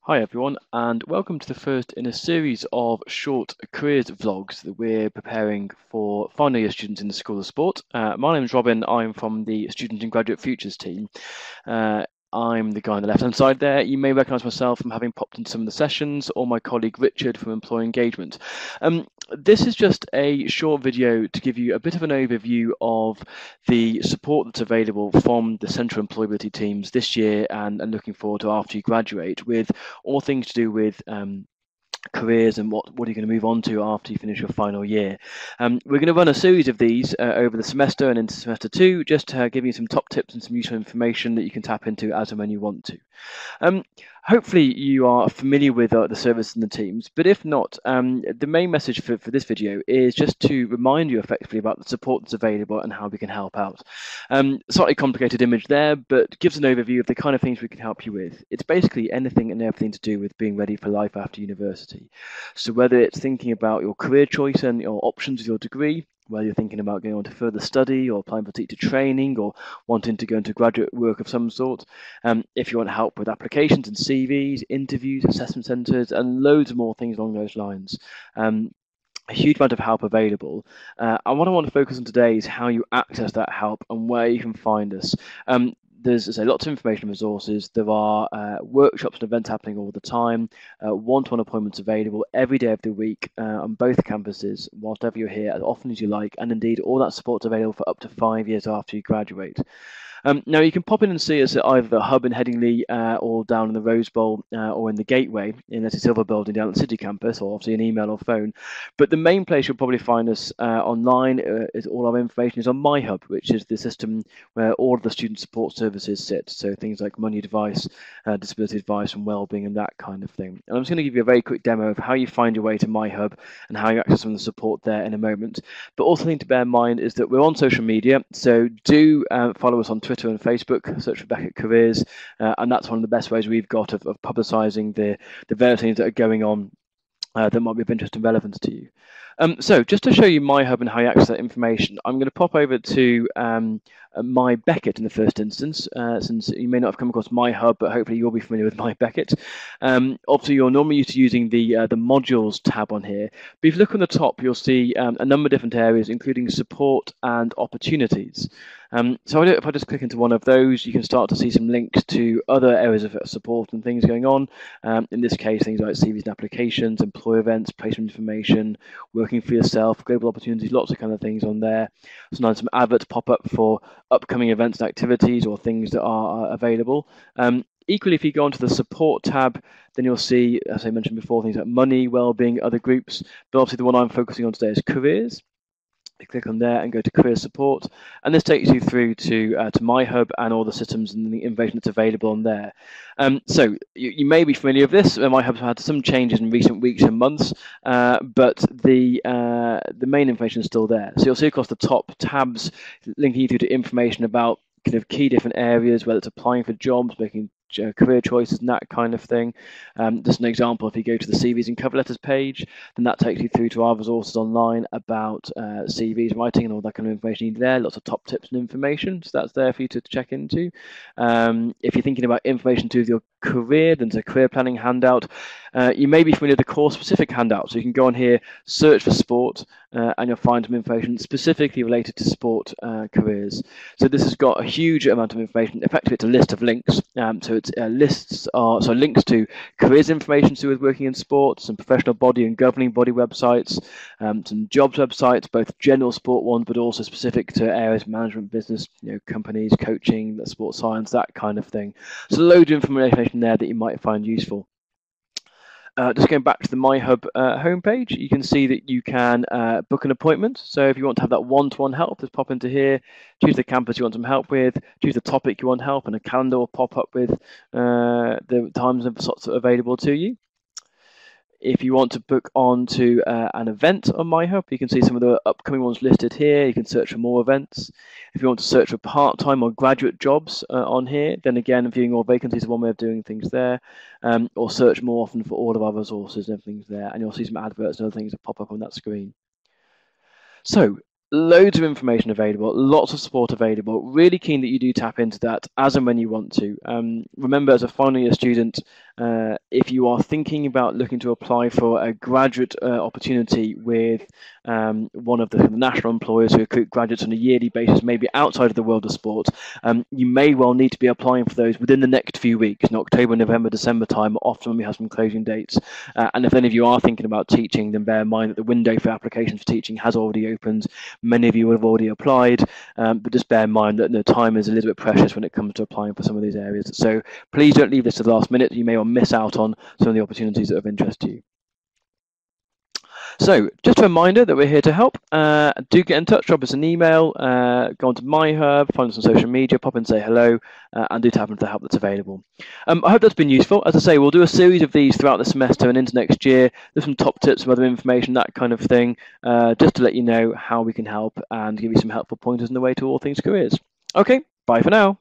Hi everyone, and welcome to the first in a series of short careers vlogs that we're preparing for final year students in the School of Sport. My name is Robin. I'm from the Student and Graduate Futures team. I'm the guy on the left-hand side there. You may recognise myself from having popped into some of the sessions, or my colleague Richard from Employee Engagement. This is just a short video to give you a bit of an overview of the support that's available from the Central Employability teams this year and looking forward to after you graduate, with all things to do with careers and what are you going to move on to after you finish your final year. We're going to run a series of these over the semester and into semester 2, just to give you some top tips and some useful information that you can tap into as and when you want to. Hopefully you are familiar with the service and the teams, but if not, the main message for this video is just to remind you effectively about the support that's available and how we can help out. Slightly complicated image there, but gives an overview of the kind of things we can help you with. It's basically anything and everything to do with being ready for life after university. So whether it's thinking about your career choice and your options with your degree, whether you're thinking about going on to further study or applying for teacher training or wanting to go into graduate work of some sort, if you want help with applications and CVs, interviews, assessment centres, and loads more things along those lines. A huge amount of help available. And what I want to focus on today is how you access that help and where you can find us. There's lots of information and resources. There are workshops and events happening all the time, one-to-one appointments available every day of the week on both campuses, whatever you're here, as often as you like, and indeed all that support's available for up to 5 years after you graduate. Now you can pop in and see us at either the Hub in Headingley or down in the Rose Bowl or in the Gateway in the Silver Building down at the City Campus, or obviously an email or phone. But the main place you'll probably find us online is all our information is on MyHub, which is the system where all of the student support services sit. So things like money advice, disability advice and wellbeing and that kind of thing. And I'm just going to give you a very quick demo of how you find your way to MyHub and how you access some of the support there in a moment. But also thing to bear in mind is that we're on social media, so do follow us on Twitter and Facebook, search for Beckett Careers, and that's one of the best ways we've got of publicising the various things that are going on that might be of interest and relevance to you. So just to show you MyHub and how you access that information, I'm going to pop over to My Beckett in the first instance, since you may not have come across MyHub, but hopefully you'll be familiar with My Beckett. Obviously, you're normally used to using the modules tab on here, but if you look on the top, you'll see a number of different areas, including support and opportunities. So if I just click into one of those, you can start to see some links to other areas of support and things going on. In this case, things like CVs and applications, employer events, placement information, working for yourself, global opportunities, lots of kind of things on there. Sometimes some adverts pop up for upcoming events and activities or things that are available. Equally, if you go onto the support tab, then you'll see, as I mentioned before, things like money, well-being, other groups. But obviously the one I'm focusing on today is careers. You click on there and go to career support, and this takes you through to MyHub and all the systems and the information that's available on there. So you may be familiar with this. MyHub's had some changes in recent weeks and months, but the main information is still there. So you'll see across the top tabs linking you through to information about kind of key different areas, whether it's applying for jobs, making career choices and that kind of thing. Just an example, if you go to the CVs and cover letters page, then that takes you through to our resources online about CVs writing and all that kind of information there. Lots of top tips and information, so that's there for you to check into. If you're thinking about information to do with your career, then there's a career planning handout. You may be familiar with the course specific handout, so you can go on here, search for sport, and you'll find some information specifically related to sport careers. So this has got a huge amount of information. Effectively, it's a list of links. So it's links to careers information to do with working in sport, some professional body and governing body websites, some jobs websites, both general sport ones, but also specific to areas of management, business, companies, coaching, sports science, that kind of thing. So loads of information there that you might find useful. Just going back to the MyHub homepage, you can see that you can book an appointment. So if you want to have that one-to-one help, just pop into here, choose the campus you want some help with, choose the topic you want help, and a calendar will pop up with the times and slots that are available to you. If you want to book onto an event on MyHub, you can see some of the upcoming ones listed here. You can search for more events. If you want to search for part-time or graduate jobs on here, then again, viewing all vacancies is one way of doing things there. Or search more often for all of our resources and everything's there. And you'll see some adverts and other things that pop up on that screen. So Loads of information available, lots of support available. Really keen that you do tap into that as and when you want to. Remember, as a final year student, if you are thinking about looking to apply for a graduate opportunity with one of the national employers who recruit graduates on a yearly basis, maybe outside of the world of sport, you may well need to be applying for those within the next few weeks, in October, November, December time, often when we have some closing dates. And if any of you are thinking about teaching, then bear in mind that the window for applications for teaching has already opened. Many of you would have already applied, but just bear in mind that the time is a little bit precious when it comes to applying for some of these areas. So please don't leave this to the last minute. You may well miss out on some of the opportunities that are of interest to you. So just a reminder that we're here to help. Do get in touch, drop us an email, go onto MyHerb, find us on social media, pop in and say hello, and do tap into the help that's available. I hope that's been useful. As I say, we'll do a series of these throughout the semester and into next year. There's some top tips, some other information, that kind of thing, just to let you know how we can help and give you some helpful pointers in the way to all things careers. Okay, bye for now.